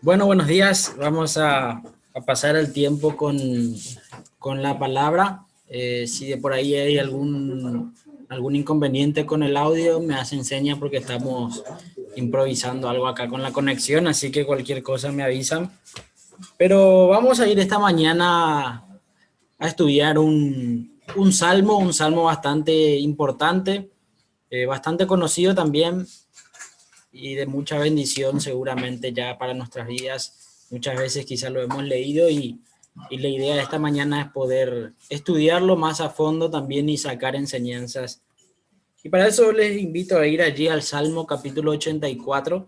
Bueno, buenos días. Vamos a pasar el tiempo con la palabra. Si de por ahí hay algún inconveniente con el audio, me hacen señas porque estamos improvisando algo acá con la conexión, así que cualquier cosa me avisan. Pero vamos a ir esta mañana a estudiar un salmo bastante importante, bastante conocido también y de mucha bendición seguramente ya para nuestras vidas. Muchas veces quizás lo hemos leído y la idea de esta mañana es poder estudiarlo más a fondo también y sacar enseñanzas. Y para eso les invito a ir allí al Salmo capítulo 84.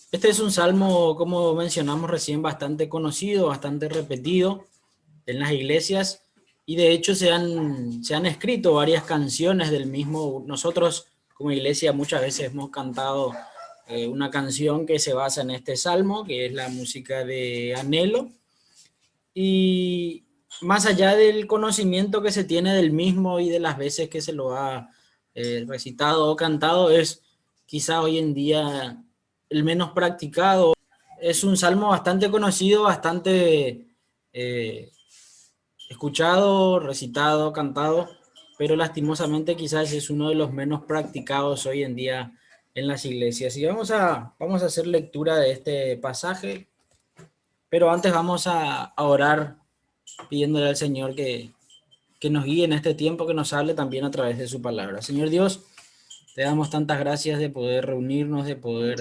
Este es un salmo, como mencionamos recién, bastante conocido, bastante repetido en las iglesias y de hecho se han escrito varias canciones del mismo. Nosotros como iglesia muchas veces hemos cantado una canción que se basa en este salmo, que es la música de Anhelo, y más allá del conocimiento que se tiene del mismo y de las veces que se lo ha recitado o cantado, es quizá hoy en día el menos practicado. Es un salmo bastante conocido, bastante escuchado, recitado, cantado, pero lastimosamente quizás es uno de los menos practicados hoy en día en las iglesias. Y vamos a hacer lectura de este pasaje, pero antes vamos a orar pidiéndole al Señor que nos guíe en este tiempo, que nos hable también a través de su palabra. Señor Dios, te damos tantas gracias de poder reunirnos, de poder,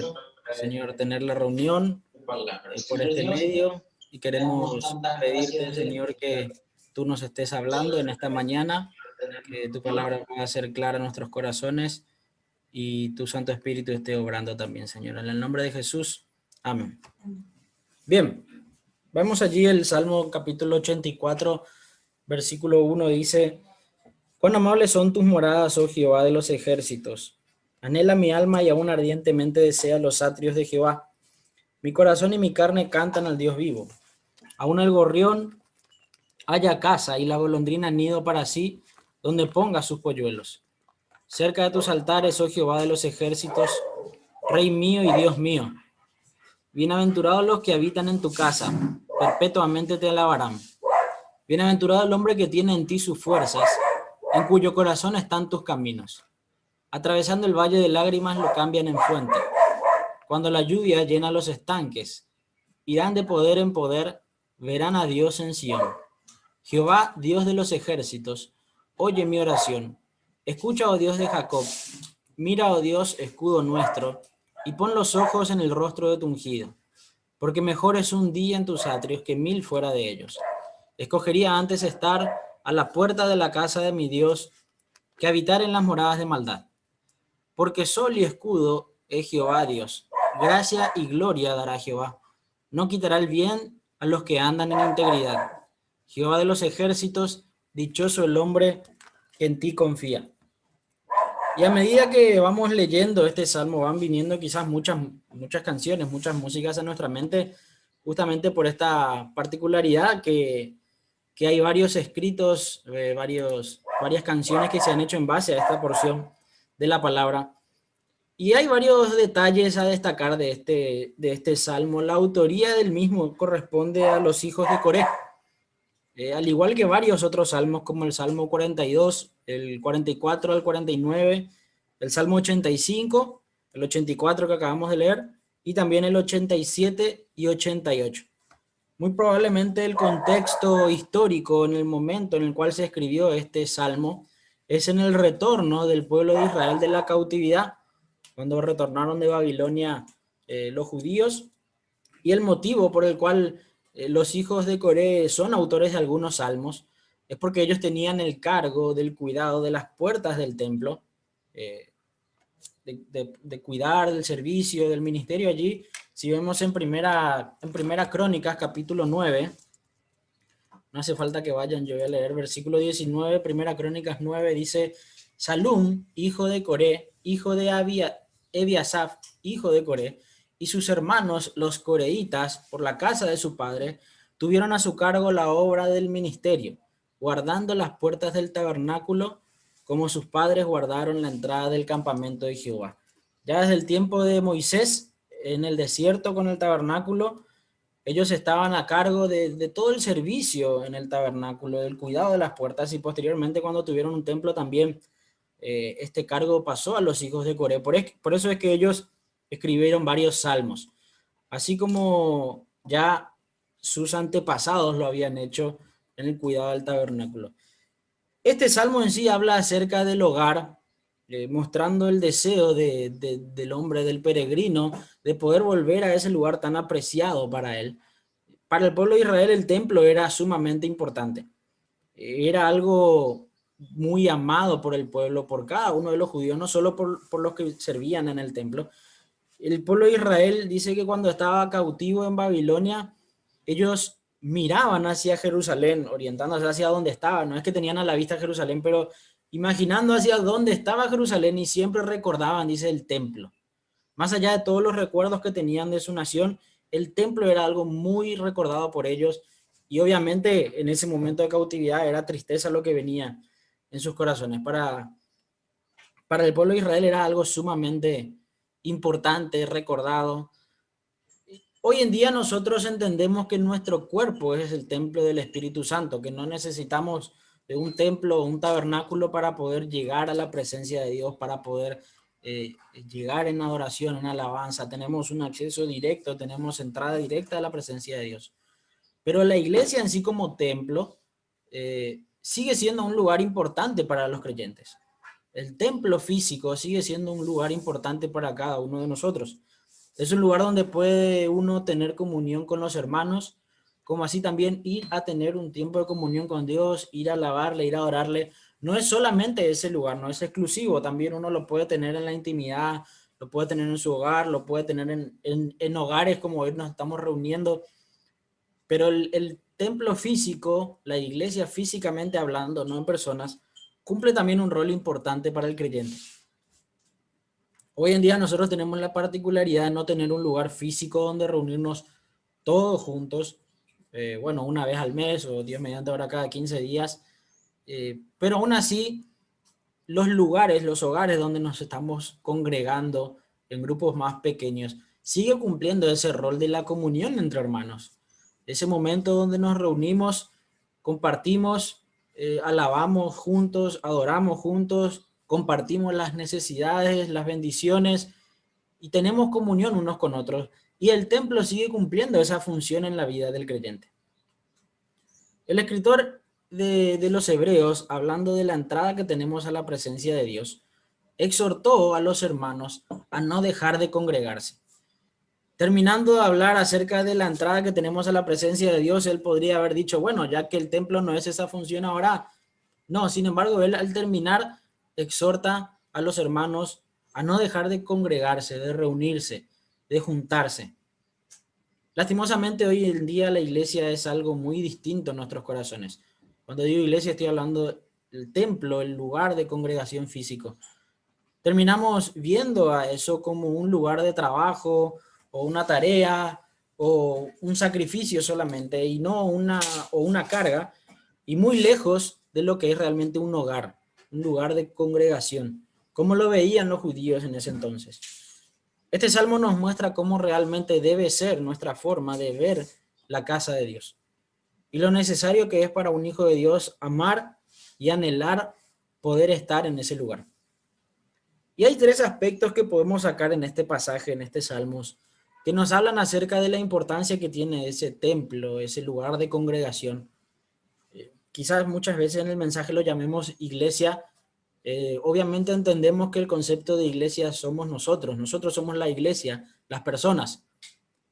Señor, tener la reunión por este medio, y queremos pedirte, Señor, que tú nos estés hablando en esta mañana, que tu palabra pueda ser clara en nuestros corazones y tu Santo Espíritu esté obrando también, Señor. En el nombre de Jesús, amén. Bien, vemos allí el Salmo capítulo 84, versículo 1 dice: Cuán amables son tus moradas, oh Jehová de los ejércitos. Anhela mi alma y aún ardientemente desea los atrios de Jehová. Mi corazón y mi carne cantan al Dios vivo. Aún el gorrión haya casa y la golondrina nido para sí, donde ponga sus polluelos. Cerca de tus altares, oh Jehová de los ejércitos, Rey mío y Dios mío. Bienaventurados los que habitan en tu casa, perpetuamente te alabarán. Bienaventurado el hombre que tiene en ti sus fuerzas, en cuyo corazón están tus caminos. Atravesando el valle de lágrimas lo cambian en fuente. Cuando la lluvia llena los estanques, irán de poder en poder, verán a Dios en Sión. Jehová, Dios de los ejércitos, oye mi oración. Escucha, oh Dios de Jacob. Mira, oh Dios, escudo nuestro, y pon los ojos en el rostro de tu ungido. Porque mejor es un día en tus atrios que 1000 fuera de ellos. Escogería antes estar a la puerta de la casa de mi Dios que habitar en las moradas de maldad. Porque sol y escudo es Jehová Dios. Gracia y gloria dará Jehová. No quitará el bien a los que andan en integridad. Jehová de los ejércitos, dichoso el hombre que en ti confía. Y a medida que vamos leyendo este salmo, van viniendo quizás muchas canciones, muchas músicas a nuestra mente, justamente por esta particularidad que hay varios escritos, varias canciones que se han hecho en base a esta porción de la palabra. Y hay varios detalles a destacar de este salmo. La autoría del mismo corresponde a los hijos de Coré, al igual que varios otros salmos como el Salmo 42, el 44 al 49, el Salmo 85, el 84 que acabamos de leer, y también el 87 y 88. Muy probablemente el contexto histórico en el momento en el cual se escribió este salmo es en el retorno del pueblo de Israel de la cautividad, cuando retornaron de Babilonia los judíos, y el motivo por el cual los hijos de Coré son autores de algunos salmos es porque ellos tenían el cargo del cuidado de las puertas del templo, eh, de cuidar del servicio, del ministerio allí. Si vemos en primera Crónicas, capítulo 9, no hace falta que vayan, yo voy a leer versículo 19, primera Crónicas 9, dice: Salum, hijo de Coré, hijo de Ebiasaf, hijo de Coré, y sus hermanos los coreitas, por la casa de su padre, tuvieron a su cargo la obra del ministerio, guardando las puertas del tabernáculo, como sus padres guardaron la entrada del campamento de Jehová. Ya desde el tiempo de Moisés, en el desierto con el tabernáculo, ellos estaban a cargo de todo el servicio en el tabernáculo, del cuidado de las puertas, y posteriormente cuando tuvieron un templo también, este cargo pasó a los hijos de Coré. Por eso es que ellos escribieron varios salmos, así como ya sus antepasados lo habían hecho en el cuidado del tabernáculo. Este salmo en sí habla acerca del hogar, mostrando el deseo del hombre, del peregrino, de poder volver a ese lugar tan apreciado para él. Para el pueblo de Israel el templo era sumamente importante. Era algo muy amado por el pueblo, por cada uno de los judíos, no solo por los que servían en el templo. El pueblo de Israel dice que cuando estaba cautivo en Babilonia, ellos miraban hacia Jerusalén, orientándose hacia donde estaba. No es que tenían a la vista Jerusalén, pero imaginando hacia dónde estaba Jerusalén, y siempre recordaban, dice, el templo. Más allá de todos los recuerdos que tenían de su nación, el templo era algo muy recordado por ellos, y obviamente en ese momento de cautividad era tristeza lo que venía en sus corazones. Para el pueblo de Israel era algo sumamente importante, recordado. Hoy en día nosotros entendemos que nuestro cuerpo es el templo del Espíritu Santo, que no necesitamos de un templo o un tabernáculo para poder llegar a la presencia de Dios, para poder llegar en adoración, en alabanza. Tenemos un acceso directo, tenemos entrada directa a la presencia de Dios. Pero la iglesia en sí como templo sigue siendo un lugar importante para los creyentes. El templo físico sigue siendo un lugar importante para cada uno de nosotros. Es un lugar donde puede uno tener comunión con los hermanos, como así también ir a tener un tiempo de comunión con Dios, ir a alabarle, ir a adorarle. No es solamente ese lugar, no es exclusivo, también uno lo puede tener en la intimidad, lo puede tener en su hogar, lo puede tener en hogares como hoy nos estamos reuniendo, pero el templo físico, la iglesia físicamente hablando, no en personas, cumple también un rol importante para el creyente. Hoy en día nosotros tenemos la particularidad de no tener un lugar físico donde reunirnos todos juntos, bueno, una vez al mes o Dios mediante ahora cada 15 días, pero aún así los lugares, los hogares donde nos estamos congregando en grupos más pequeños, sigue cumpliendo ese rol de la comunión entre hermanos. Ese momento donde nos reunimos, compartimos, alabamos juntos, adoramos juntos, compartimos las necesidades, las bendiciones y tenemos comunión unos con otros. Y el templo sigue cumpliendo esa función en la vida del creyente. El escritor de los Hebreos, hablando de la entrada que tenemos a la presencia de Dios, exhortó a los hermanos a no dejar de congregarse. Terminando de hablar acerca de la entrada que tenemos a la presencia de Dios, él podría haber dicho, bueno, ya que el templo no es esa función ahora. No, sin embargo, él al terminar exhorta a los hermanos a no dejar de congregarse, de reunirse, de juntarse. Lastimosamente hoy en día la iglesia es algo muy distinto en nuestros corazones. Cuando digo iglesia estoy hablando del templo, el lugar de congregación físico. Terminamos viendo a eso como un lugar de trabajo o una tarea o un sacrificio solamente, y no una carga, y muy lejos de lo que es realmente un hogar, un lugar de congregación, como lo veían los judíos en ese entonces. Este salmo nos muestra cómo realmente debe ser nuestra forma de ver la casa de Dios y lo necesario que es para un hijo de Dios amar y anhelar poder estar en ese lugar. Y hay tres aspectos que podemos sacar en este pasaje, en este Salmos, que nos hablan acerca de la importancia que tiene ese templo, ese lugar de congregación. Quizás muchas veces en el mensaje lo llamemos iglesia. Obviamente entendemos que el concepto de iglesia somos nosotros somos la iglesia, las personas.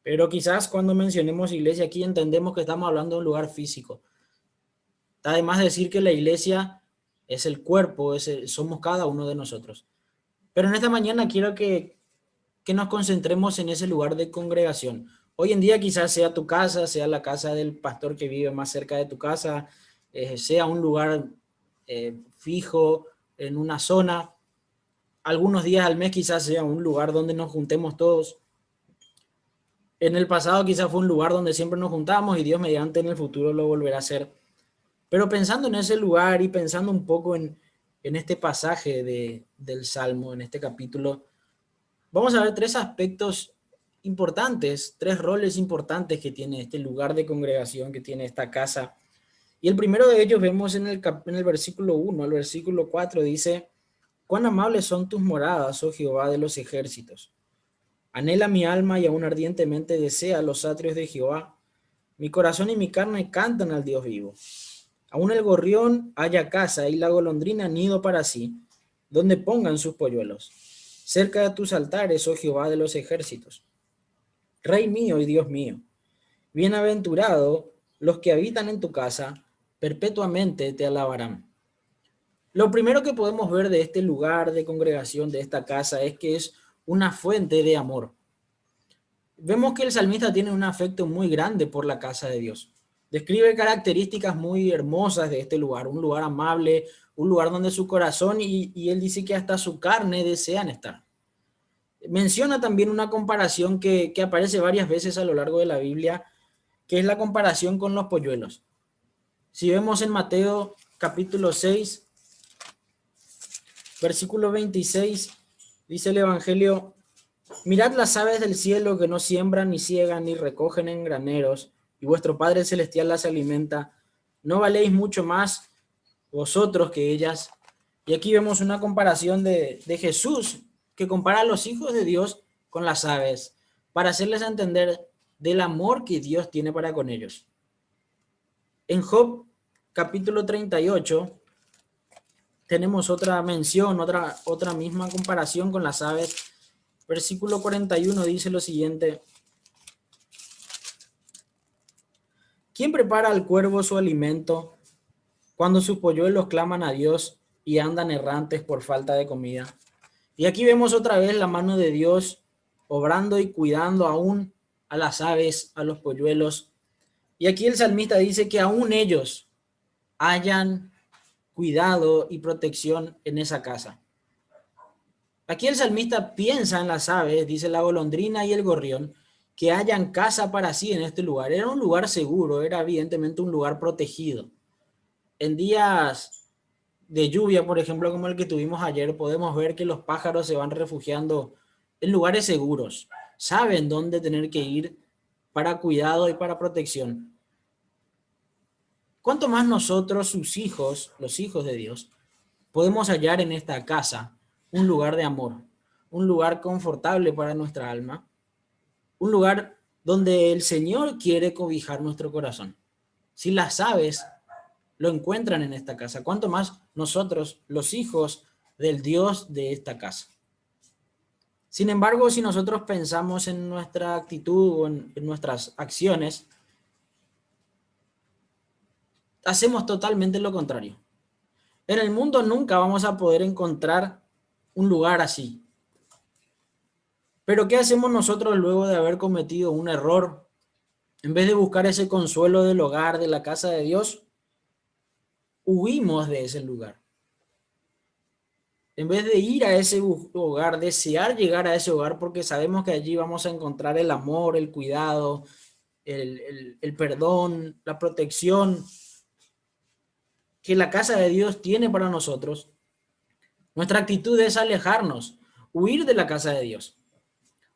Pero quizás cuando mencionemos iglesia aquí entendemos que estamos hablando de un lugar físico. Además de decir que la iglesia es el cuerpo, somos cada uno de nosotros. Pero en esta mañana quiero que nos concentremos en ese lugar de congregación. Hoy en día quizás sea tu casa, sea la casa del pastor que vive más cerca de tu casa, sea un lugar fijo en una zona. Algunos días al mes quizás sea un lugar donde nos juntemos todos. En el pasado quizás fue un lugar donde siempre nos juntábamos y Dios mediante en el futuro lo volverá a hacer. Pero pensando en ese lugar y pensando un poco en este pasaje del Salmo, en este capítulo, vamos a ver tres aspectos importantes, tres roles importantes que tiene este lugar de congregación, que tiene esta casa. Y el primero de ellos vemos en el versículo 1 al versículo 4, dice: cuán amables son tus moradas, oh Jehová de los ejércitos. Anhela mi alma y aún ardientemente desea los atrios de Jehová. Mi corazón y mi carne cantan al Dios vivo. Aún el gorrión halla casa y la golondrina nido para sí, donde pongan sus polluelos. Cerca de tus altares, oh Jehová de los ejércitos. Rey mío y Dios mío. Bienaventurado los que habitan en tu casa, perpetuamente te alabarán. Lo primero que podemos ver de este lugar de congregación, de esta casa, es que es una fuente de amor. Vemos que el salmista tiene un afecto muy grande por la casa de Dios. Describe características muy hermosas de este lugar, un lugar amable, un lugar donde su corazón y él dice que hasta su carne desean estar. Menciona también una comparación que aparece varias veces a lo largo de la Biblia, que es la comparación con los polluelos. Si vemos en Mateo capítulo 6, versículo 26, dice el Evangelio: mirad las aves del cielo, que no siembran, ni ciegan, ni recogen en graneros, y vuestro Padre Celestial las alimenta. ¿No valéis mucho más vosotros que ellas? Y aquí vemos una comparación de Jesús, que compara a los hijos de Dios con las aves, para hacerles entender del amor que Dios tiene para con ellos. En Job capítulo 38 tenemos otra mención, otra misma comparación con las aves. Versículo 41 dice lo siguiente: ¿quién prepara al cuervo su alimento cuando sus polluelos claman a Dios y andan errantes por falta de comida? Y aquí vemos otra vez la mano de Dios obrando y cuidando aún a las aves, a los polluelos. Y aquí el salmista dice que aún ellos hayan cuidado y protección en esa casa. Aquí el salmista piensa en las aves, dice la golondrina y el gorrión, que hayan casa para sí en este lugar. Era un lugar seguro, era evidentemente un lugar protegido. En días de lluvia, por ejemplo, como el que tuvimos ayer, podemos ver que los pájaros se van refugiando en lugares seguros. Saben dónde tener que ir para cuidado y para protección. ¿Cuánto más nosotros, sus hijos, los hijos de Dios, podemos hallar en esta casa un lugar de amor, un lugar confortable para nuestra alma, un lugar donde el Señor quiere cobijar nuestro corazón? Si las aves lo encuentran en esta casa, ¿cuánto más nosotros, los hijos del Dios de esta casa? Sin embargo, si nosotros pensamos en nuestra actitud o en nuestras acciones, hacemos totalmente lo contrario. En el mundo nunca vamos a poder encontrar un lugar así. Pero ¿qué hacemos nosotros luego de haber cometido un error? En vez de buscar ese consuelo del hogar, de la casa de Dios, huimos de ese lugar. En vez de ir a ese hogar, desear llegar a ese hogar porque sabemos que allí vamos a encontrar el amor, el cuidado, el perdón, la protección que la casa de Dios tiene para nosotros, nuestra actitud es alejarnos, huir de la casa de Dios.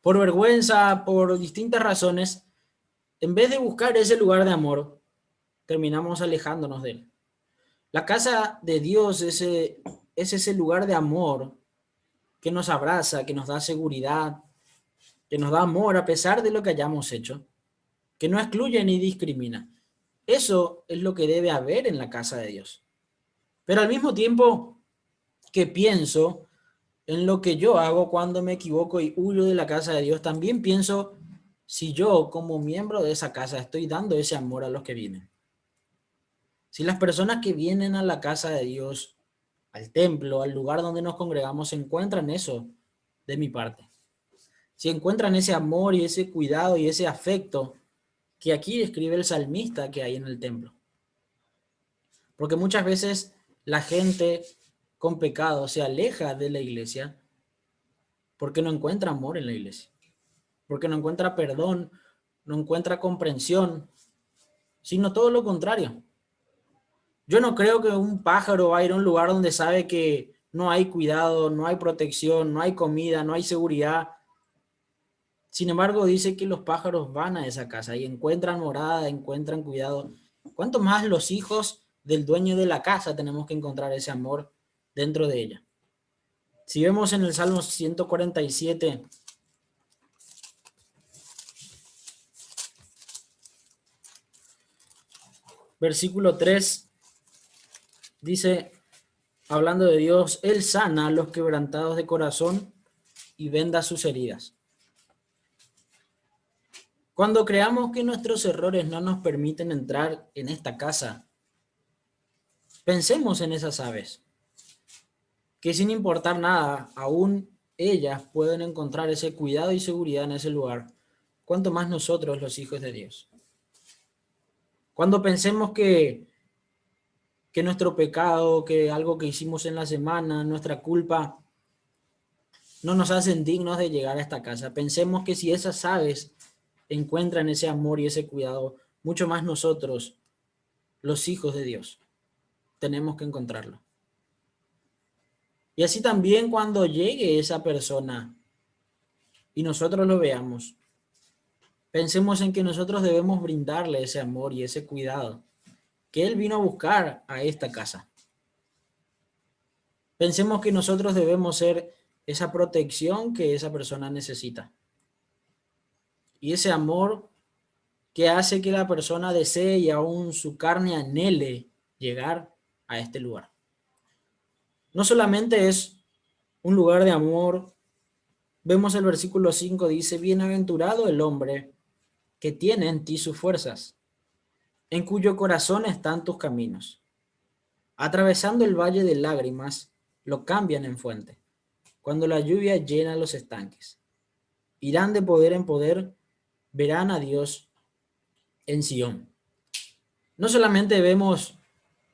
Por vergüenza, por distintas razones, en vez de buscar ese lugar de amor, terminamos alejándonos de él. La casa de Dios es ese lugar de amor que nos abraza, que nos da seguridad, que nos da amor a pesar de lo que hayamos hecho, que no excluye ni discrimina. Eso es lo que debe haber en la casa de Dios. Pero al mismo tiempo que pienso en lo que yo hago cuando me equivoco y huyo de la casa de Dios, también pienso si yo como miembro de esa casa estoy dando ese amor a los que vienen. Si las personas que vienen a la casa de Dios, al templo, al lugar donde nos congregamos, encuentran eso de mi parte. Si encuentran ese amor y ese cuidado y ese afecto que aquí describe el salmista que hay en el templo. Porque muchas veces la gente con pecado se aleja de la iglesia porque no encuentra amor en la iglesia, porque no encuentra perdón, no encuentra comprensión, sino todo lo contrario. Yo no creo que un pájaro va a ir a un lugar donde sabe que no hay cuidado, no hay protección, no hay comida, no hay seguridad. Sin embargo, dice que los pájaros van a esa casa y encuentran morada, encuentran cuidado. ¿Cuánto más los hijos del dueño de la casa tenemos que encontrar ese amor dentro de ella? Si vemos en el Salmo 147, versículo 3, dice, hablando de Dios, Él sana a los quebrantados de corazón y venda sus heridas. Cuando creamos que nuestros errores no nos permiten entrar en esta casa, pensemos en esas aves, que sin importar nada, aún ellas pueden encontrar ese cuidado y seguridad en ese lugar, cuanto más nosotros, los hijos de Dios. Cuando pensemos que nuestro pecado, que algo que hicimos en la semana, nuestra culpa, no nos hacen dignos de llegar a esta casa, pensemos que si esas aves encuentran ese amor y ese cuidado, mucho más nosotros, los hijos de Dios, tenemos que encontrarlo. Y así también cuando llegue esa persona y nosotros lo veamos, pensemos en que nosotros debemos brindarle ese amor y ese cuidado que Él vino a buscar a esta casa. Pensemos que nosotros debemos ser esa protección que esa persona necesita. Y ese amor que hace que la persona desee y aún su carne anhele llegar a este lugar. No solamente es un lugar de amor, vemos el versículo 5, dice, bienaventurado el hombre que tiene en ti sus fuerzas, en cuyo corazón están tus caminos. Atravesando el valle de lágrimas, lo cambian en fuente, cuando la lluvia llena los estanques. Irán de poder en poder, verán a Dios en Sión. No solamente vemos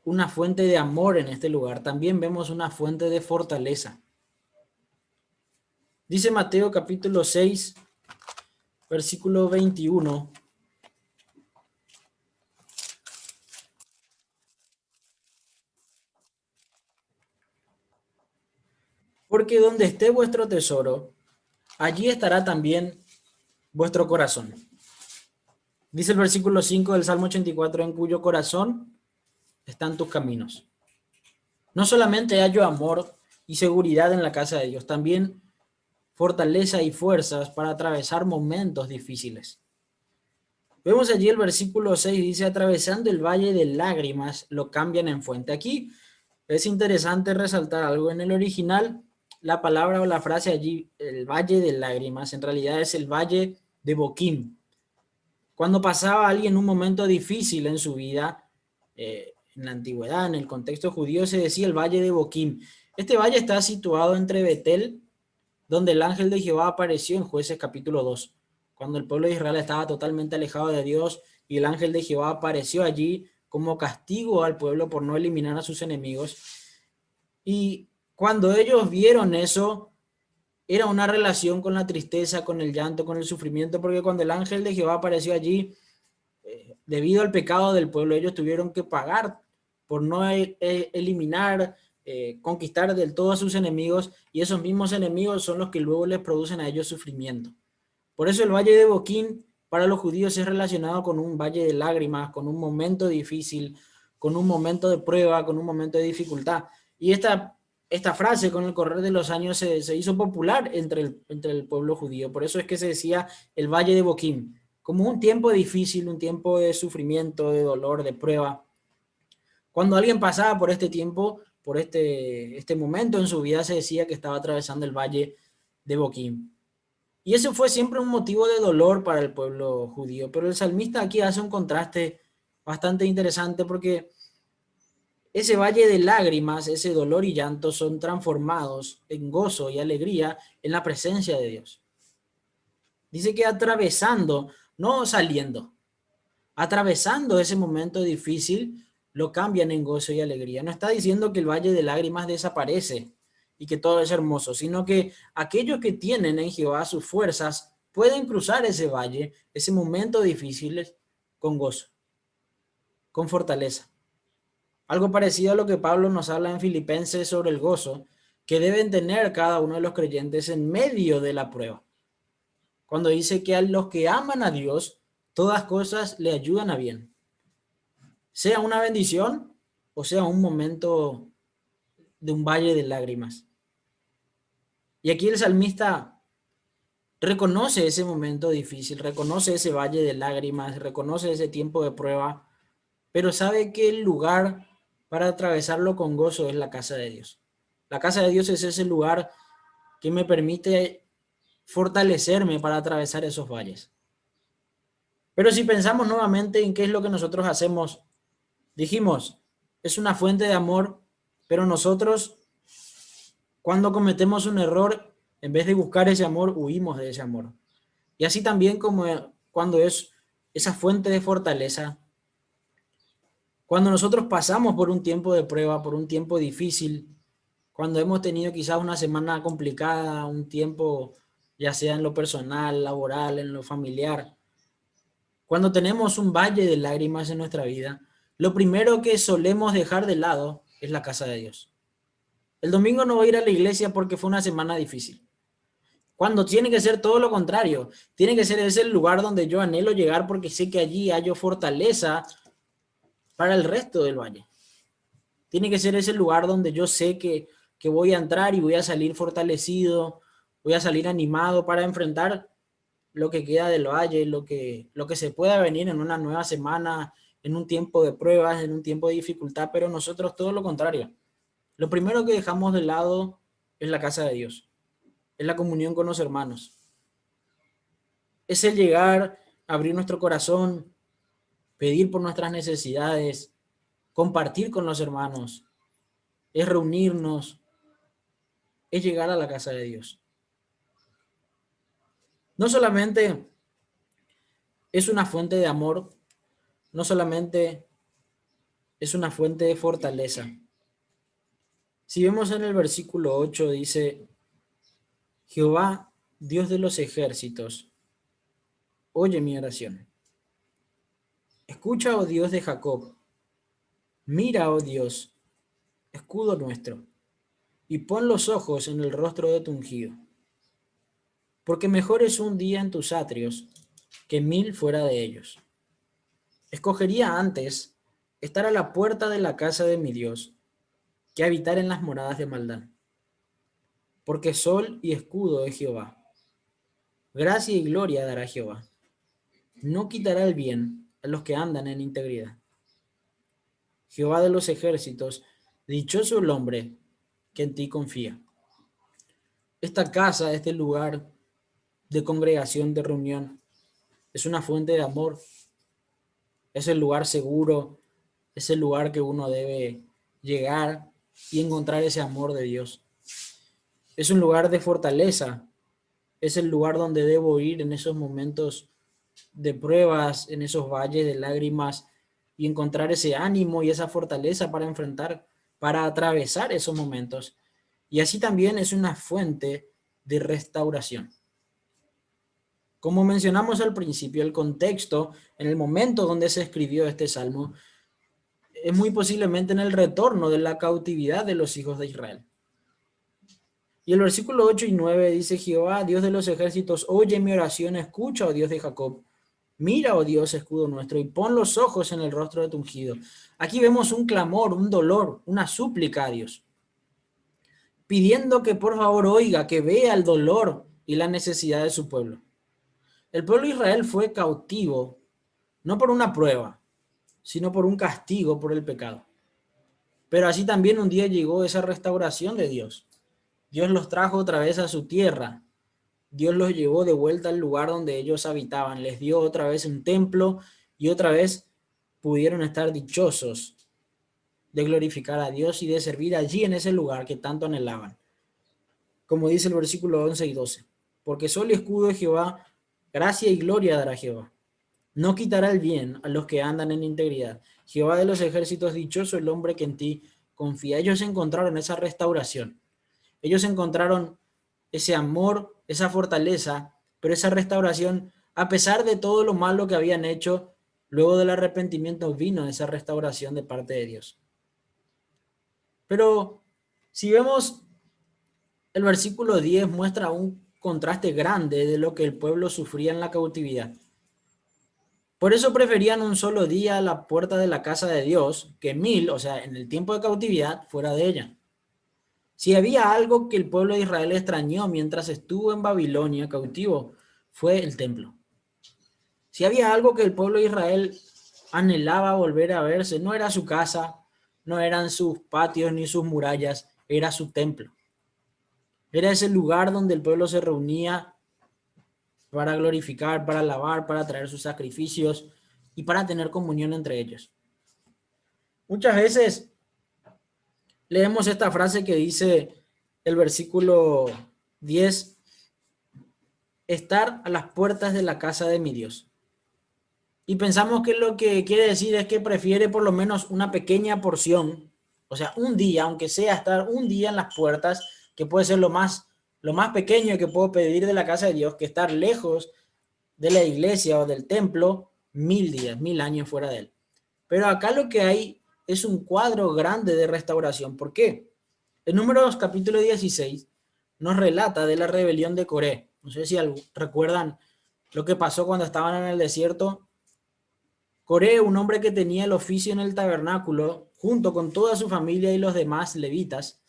una fuente de amor en este lugar, también vemos una fuente de fortaleza. Dice Mateo capítulo 6, versículo 21. Porque donde esté vuestro tesoro, allí estará también vuestro corazón. Dice el versículo 5 del Salmo 84, en cuyo corazón están tus caminos. No solamente hallo amor y seguridad en la casa de Dios, también fortaleza y fuerzas para atravesar momentos difíciles. Vemos allí el versículo 6, dice, atravesando el valle de lágrimas, lo cambian en fuente. Aquí es interesante resaltar algo. En el original, la palabra o la frase allí, el valle de lágrimas, en realidad es el valle de Boquim. Cuando pasaba alguien un momento difícil en su vida, en la antigüedad, en el contexto judío, se decía el valle de Boquim. Este valle está situado entre Betel, donde el ángel de Jehová apareció en Jueces capítulo 2, cuando el pueblo de Israel estaba totalmente alejado de Dios y el ángel de Jehová apareció allí como castigo al pueblo por no eliminar a sus enemigos. Y cuando ellos vieron eso, era una relación con la tristeza, con el llanto, con el sufrimiento, porque cuando el ángel de Jehová apareció allí, debido al pecado del pueblo, ellos tuvieron que pagar por no eliminar, conquistar del todo a sus enemigos, y esos mismos enemigos son los que luego les producen a ellos sufrimiento. Por eso el valle de Boquín para los judíos es relacionado con un valle de lágrimas, con un momento difícil, con un momento de prueba, con un momento de dificultad. Y esta frase con el correr de los años se hizo popular entre el pueblo judío. Por eso es que se decía el valle de Boquín, como un tiempo difícil, un tiempo de sufrimiento, de dolor, de prueba. Cuando alguien pasaba por este tiempo, por este momento en su vida, se decía que estaba atravesando el valle de Boquín. Y eso fue siempre un motivo de dolor para el pueblo judío. Pero el salmista aquí hace un contraste bastante interesante porque ese valle de lágrimas, ese dolor y llanto son transformados en gozo y alegría en la presencia de Dios. Dice que atravesando, no saliendo, atravesando ese momento difícil, lo cambian en gozo y alegría. No está diciendo que el valle de lágrimas desaparece y que todo es hermoso, sino que aquellos que tienen en Jehová sus fuerzas pueden cruzar ese valle, ese momento difícil con gozo, con fortaleza. Algo parecido a lo que Pablo nos habla en Filipenses sobre el gozo que deben tener cada uno de los creyentes en medio de la prueba. Cuando dice que a los que aman a Dios, todas cosas le ayudan a bien. Sea una bendición o sea un momento de un valle de lágrimas. Y aquí el salmista reconoce ese momento difícil, reconoce ese valle de lágrimas, reconoce ese tiempo de prueba, pero sabe que el lugar para atravesarlo con gozo es la casa de Dios. La casa de Dios es ese lugar que me permite fortalecerme para atravesar esos valles. Pero si pensamos nuevamente en qué es lo que nosotros hacemos, dijimos, es una fuente de amor, pero nosotros cuando cometemos un error, en vez de buscar ese amor, huimos de ese amor. Y así también como cuando es esa fuente de fortaleza, cuando nosotros pasamos por un tiempo de prueba, por un tiempo difícil, cuando hemos tenido quizás una semana complicada, un tiempo ya sea en lo personal, laboral, en lo familiar, cuando tenemos un valle de lágrimas en nuestra vida, lo primero que solemos dejar de lado es la casa de Dios. El domingo no voy a ir a la iglesia porque fue una semana difícil. Cuando tiene que ser todo lo contrario, tiene que ser ese el lugar donde yo anhelo llegar porque sé que allí hallo fortaleza para el resto del valle. Tiene que ser ese lugar donde yo sé que voy a entrar y voy a salir fortalecido, voy a salir animado para enfrentar lo que queda del valle, lo que se pueda venir en una nueva semana, en un tiempo de pruebas, en un tiempo de dificultad, pero nosotros todo lo contrario. Lo primero que dejamos de lado es la casa de Dios, es la comunión con los hermanos, es el llegar, abrir nuestro corazón, pedir por nuestras necesidades, compartir con los hermanos, es reunirnos, es llegar a la casa de Dios. No solamente es una fuente de amor, no solamente es una fuente de fortaleza. Si vemos en el versículo 8 dice, Jehová, Dios de los ejércitos, oye mi oración. Escucha, oh Dios de Jacob, mira, oh Dios, escudo nuestro, y pon los ojos en el rostro de tu ungido. Porque mejor es un día en tus atrios que 1000 fuera de ellos. Escogería antes estar a la puerta de la casa de mi Dios que habitar en las moradas de maldad. Porque sol y escudo es Jehová. Gracia y gloria dará Jehová. No quitará el bien a los que andan en integridad. Jehová de los ejércitos, dichoso el hombre que en ti confía. Esta casa, este lugar de congregación, de reunión, es una fuente de amor. Es el lugar seguro, es el lugar que uno debe llegar y encontrar ese amor de Dios. Es un lugar de fortaleza, es el lugar donde debo ir en esos momentos de pruebas, en esos valles de lágrimas y encontrar ese ánimo y esa fortaleza para enfrentar, para atravesar esos momentos. Y así también es una fuente de restauración. Como mencionamos al principio, el contexto, en el momento donde se escribió este salmo, es muy posiblemente en el retorno de la cautividad de los hijos de Israel. Y el versículo 8 y 9 dice, Jehová, Dios de los ejércitos, oye mi oración, escucha, oh Dios de Jacob. Mira, oh Dios, escudo nuestro, y pon los ojos en el rostro de tu ungido. Aquí vemos un clamor, un dolor, una súplica a Dios, pidiendo que por favor oiga, que vea el dolor y la necesidad de su pueblo. El pueblo de Israel fue cautivo, no por una prueba, sino por un castigo por el pecado. Pero así también un día llegó esa restauración de Dios. Dios los trajo otra vez a su tierra. Dios los llevó de vuelta al lugar donde ellos habitaban. Les dio otra vez un templo y otra vez pudieron estar dichosos de glorificar a Dios y de servir allí en ese lugar que tanto anhelaban. Como dice el versículo 11 y 12. Porque sol y escudo de Jehová, gracia y gloria dará Jehová. No quitará el bien a los que andan en integridad. Jehová de los ejércitos, dichoso el hombre que en ti confía. Ellos encontraron esa restauración. Ellos encontraron ese amor, esa fortaleza, pero esa restauración, a pesar de todo lo malo que habían hecho, luego del arrepentimiento vino esa restauración de parte de Dios. Pero si vemos el versículo 10 muestra un contraste grande de lo que el pueblo sufría en la cautividad. Por eso preferían un solo día a la puerta de la casa de Dios que 1000, o sea, en el tiempo de cautividad, fuera de ella. Si había algo que el pueblo de Israel extrañó mientras estuvo en Babilonia cautivo, fue el templo. Si había algo que el pueblo de Israel anhelaba volver a verse, no era su casa, no eran sus patios ni sus murallas, era su templo. Era ese lugar donde el pueblo se reunía para glorificar, para alabar, para traer sus sacrificios y para tener comunión entre ellos. Muchas veces leemos esta frase que dice el versículo 10, estar a las puertas de la casa de mi Dios. Y pensamos que lo que quiere decir es que prefiere por lo menos una pequeña porción, o sea, un día, aunque sea estar un día en las puertas, que puede ser lo más pequeño que puedo pedir de la casa de Dios, que estar lejos de la iglesia o del templo 1000 días, 1000 años fuera de él. Pero acá lo que hay es un cuadro grande de restauración. ¿Por qué? En Números capítulo 16 nos relata de la rebelión de Coré. No sé si recuerdan lo que pasó cuando estaban en el desierto. Coré, un hombre que tenía el oficio en el tabernáculo, junto con toda su familia y los demás levitas,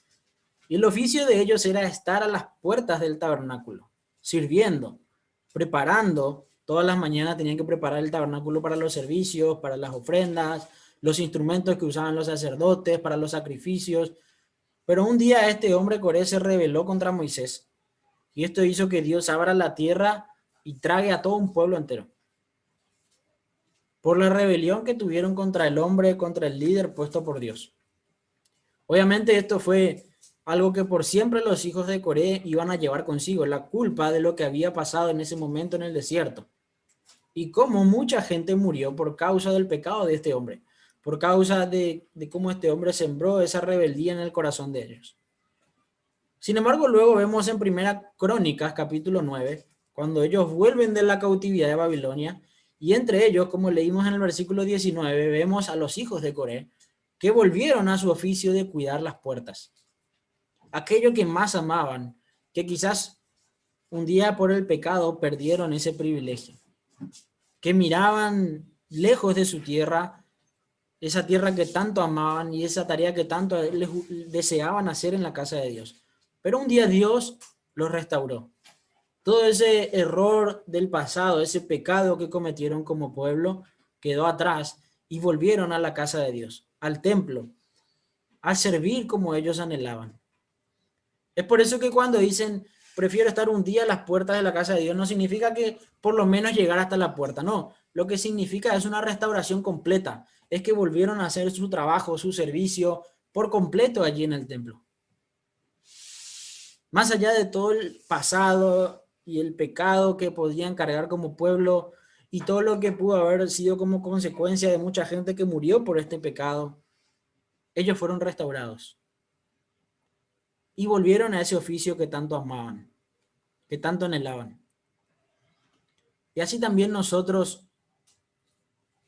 y el oficio de ellos era estar a las puertas del tabernáculo, sirviendo, preparando. Todas las mañanas tenían que preparar el tabernáculo para los servicios, para las ofrendas, los instrumentos que usaban los sacerdotes, para los sacrificios. Pero un día este hombre Coré se rebeló contra Moisés, y esto hizo que Dios abra la tierra y trague a todo un pueblo entero. Por la rebelión que tuvieron contra el hombre, contra el líder puesto por Dios. Obviamente esto fue algo que por siempre los hijos de Coré iban a llevar consigo, la culpa de lo que había pasado en ese momento en el desierto. Y cómo mucha gente murió por causa del pecado de este hombre, por causa de cómo este hombre sembró esa rebeldía en el corazón de ellos. Sin embargo, luego vemos en Primera Crónicas, capítulo 9, cuando ellos vuelven de la cautividad de Babilonia, y entre ellos, como leímos en el versículo 19, vemos a los hijos de Coré que volvieron a su oficio de cuidar las puertas. Aquello que más amaban, que quizás un día por el pecado perdieron ese privilegio, que miraban lejos de su tierra, esa tierra que tanto amaban y esa tarea que tanto les deseaban hacer en la casa de Dios. Pero un día Dios los restauró. Todo ese error del pasado, ese pecado que cometieron como pueblo, quedó atrás y volvieron a la casa de Dios, al templo, a servir como ellos anhelaban. Es por eso que cuando dicen, prefiero estar un día a las puertas de la casa de Dios, no significa que por lo menos llegar hasta la puerta, no. Lo que significa es una restauración completa, es que volvieron a hacer su trabajo, su servicio por completo allí en el templo. Más allá de todo el pasado y el pecado que podían cargar como pueblo y todo lo que pudo haber sido como consecuencia de mucha gente que murió por este pecado, ellos fueron restaurados y volvieron a ese oficio que tanto amaban, que tanto anhelaban. Y así también nosotros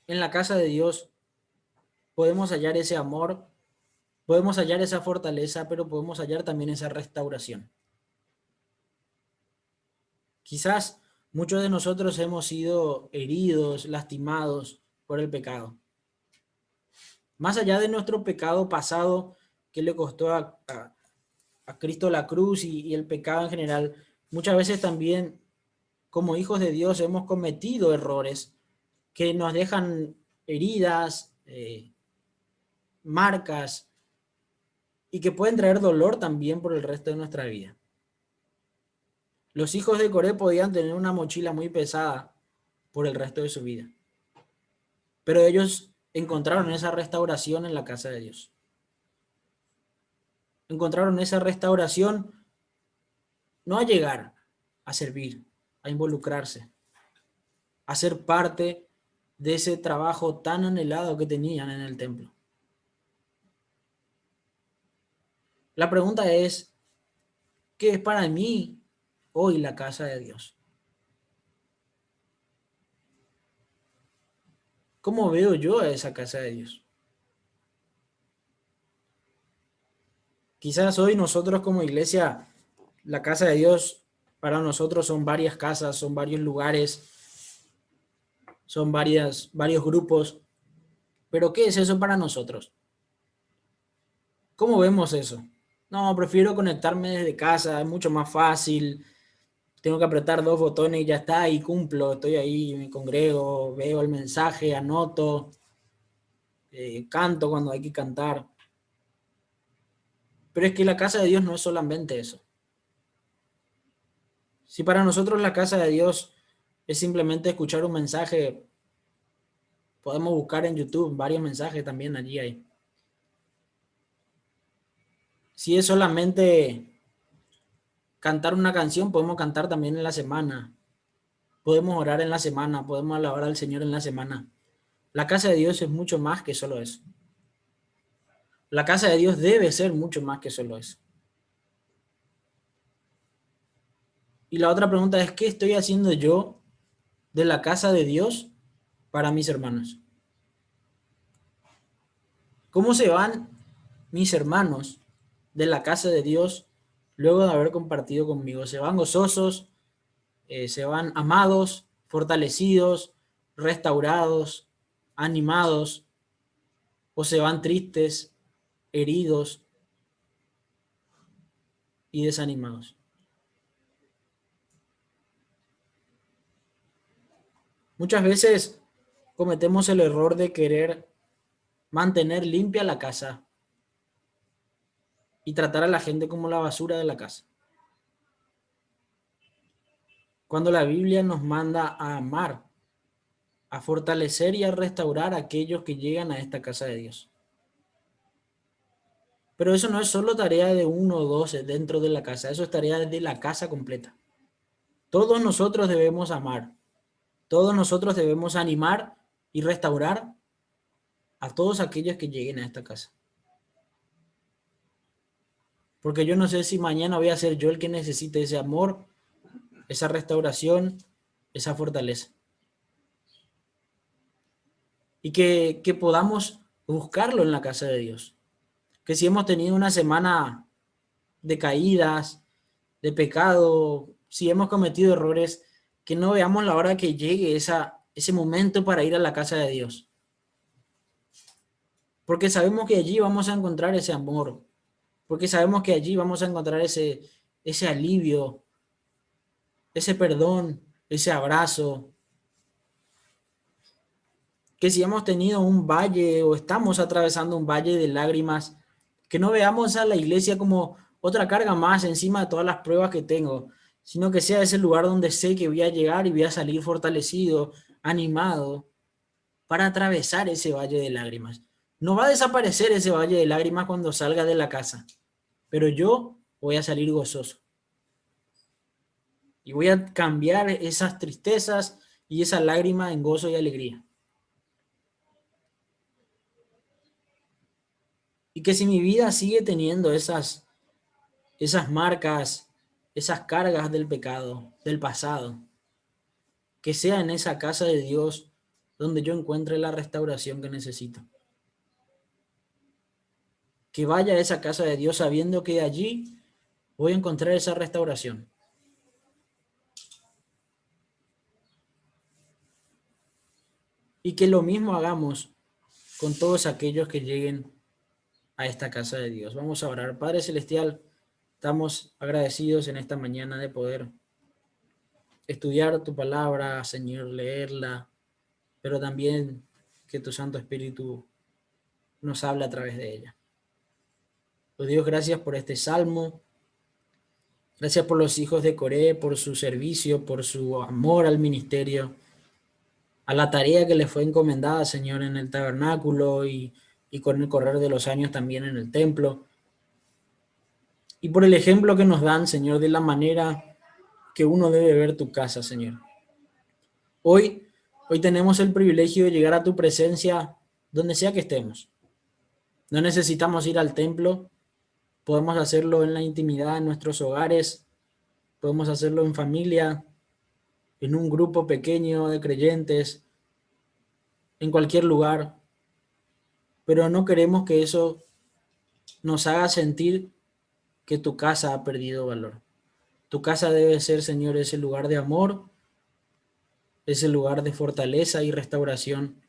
en la casa de Dios podemos hallar ese amor, podemos hallar esa fortaleza, pero podemos hallar también esa restauración. Quizás muchos de nosotros hemos sido heridos, lastimados por el pecado. Más allá de nuestro pecado pasado que le costó a Cristo la cruz y el pecado en general, muchas veces también como hijos de Dios hemos cometido errores que nos dejan heridas, marcas y que pueden traer dolor también por el resto de nuestra vida. Los hijos de Coré podían tener una mochila muy pesada por el resto de su vida, pero ellos encontraron esa restauración en la casa de Dios. Encontraron esa restauración no a llegar, a servir, a involucrarse, a ser parte de ese trabajo tan anhelado que tenían en el templo. La pregunta es, ¿qué es para mí hoy la casa de Dios? ¿Cómo veo yo a esa casa de Dios? Quizás hoy nosotros como iglesia, la casa de Dios para nosotros son varias casas, son varios lugares, son varios grupos. Pero ¿qué es eso para nosotros? ¿Cómo vemos eso? No, prefiero conectarme desde casa, es mucho más fácil. Tengo que apretar dos botones y ya está, y cumplo. Estoy ahí, me congrego, veo el mensaje, anoto, canto cuando hay que cantar. Pero es que la casa de Dios no es solamente eso. Si para nosotros la casa de Dios es simplemente escuchar un mensaje, podemos buscar en YouTube varios mensajes también allí hay. Si es solamente cantar una canción, podemos cantar también en la semana. Podemos orar en la semana, podemos alabar al Señor en la semana. La casa de Dios es mucho más que solo eso. La casa de Dios debe ser mucho más que solo eso. Y la otra pregunta es, ¿qué estoy haciendo yo de la casa de Dios para mis hermanos? ¿Cómo se van mis hermanos de la casa de Dios luego de haber compartido conmigo? ¿Se van gozosos? ¿Se van amados, fortalecidos, restaurados, animados? ¿O se van tristes, heridos y desanimados? Muchas veces cometemos el error de querer mantener limpia la casa y tratar a la gente como la basura de la casa. Cuando la Biblia nos manda a amar, a fortalecer y a restaurar a aquellos que llegan a esta casa de Dios. Pero eso no es solo tarea de uno o dos dentro de la casa, eso es tarea de la casa completa. Todos nosotros debemos amar, todos nosotros debemos animar y restaurar a todos aquellos que lleguen a esta casa. Porque yo no sé si mañana voy a ser yo el que necesite ese amor, esa restauración, esa fortaleza. Y que podamos buscarlo en la casa de Dios. Que si hemos tenido una semana de caídas, de pecado, si hemos cometido errores, que no veamos la hora que llegue ese momento para ir a la casa de Dios. Porque sabemos que allí vamos a encontrar ese amor, porque sabemos que allí vamos a encontrar ese alivio, ese perdón, ese abrazo. Que si hemos tenido un valle o estamos atravesando un valle de lágrimas, que no veamos a la iglesia como otra carga más encima de todas las pruebas que tengo, sino que sea ese lugar donde sé que voy a llegar y voy a salir fortalecido, animado, para atravesar ese valle de lágrimas. No va a desaparecer ese valle de lágrimas cuando salga de la casa, pero yo voy a salir gozoso. Y voy a cambiar esas tristezas y esas lágrimas en gozo y alegría. Y que si mi vida sigue teniendo esas marcas, esas cargas del pecado, del pasado, que sea en esa casa de Dios donde yo encuentre la restauración que necesito. Que vaya a esa casa de Dios sabiendo que allí voy a encontrar esa restauración. Y que lo mismo hagamos con todos aquellos que lleguen a esta casa de Dios. Vamos a orar. Padre Celestial, estamos agradecidos en esta mañana de poder estudiar tu palabra, Señor, leerla, pero también que tu Santo Espíritu nos hable a través de ella. Oh Dios, gracias por este salmo, gracias por los hijos de Coré, por su servicio, por su amor al ministerio, a la tarea que les fue encomendada, Señor, en el tabernáculo y con el correr de los años también en el templo. Y por el ejemplo que nos dan, Señor, de la manera que uno debe ver tu casa, Señor. Hoy, hoy tenemos el privilegio de llegar a tu presencia donde sea que estemos. No necesitamos ir al templo, podemos hacerlo en la intimidad en nuestros hogares, podemos hacerlo en familia, en un grupo pequeño de creyentes, en cualquier lugar, pero no queremos que eso nos haga sentir que tu casa ha perdido valor. Tu casa debe ser, Señor, ese lugar de amor, ese lugar de fortaleza y restauración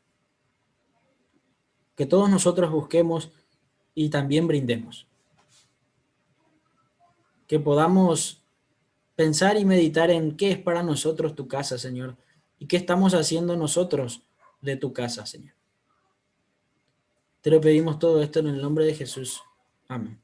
que todos nosotros busquemos y también brindemos. Que podamos pensar y meditar en qué es para nosotros tu casa, Señor, y qué estamos haciendo nosotros de tu casa, Señor. Te lo pedimos todo esto en el nombre de Jesús. Amén.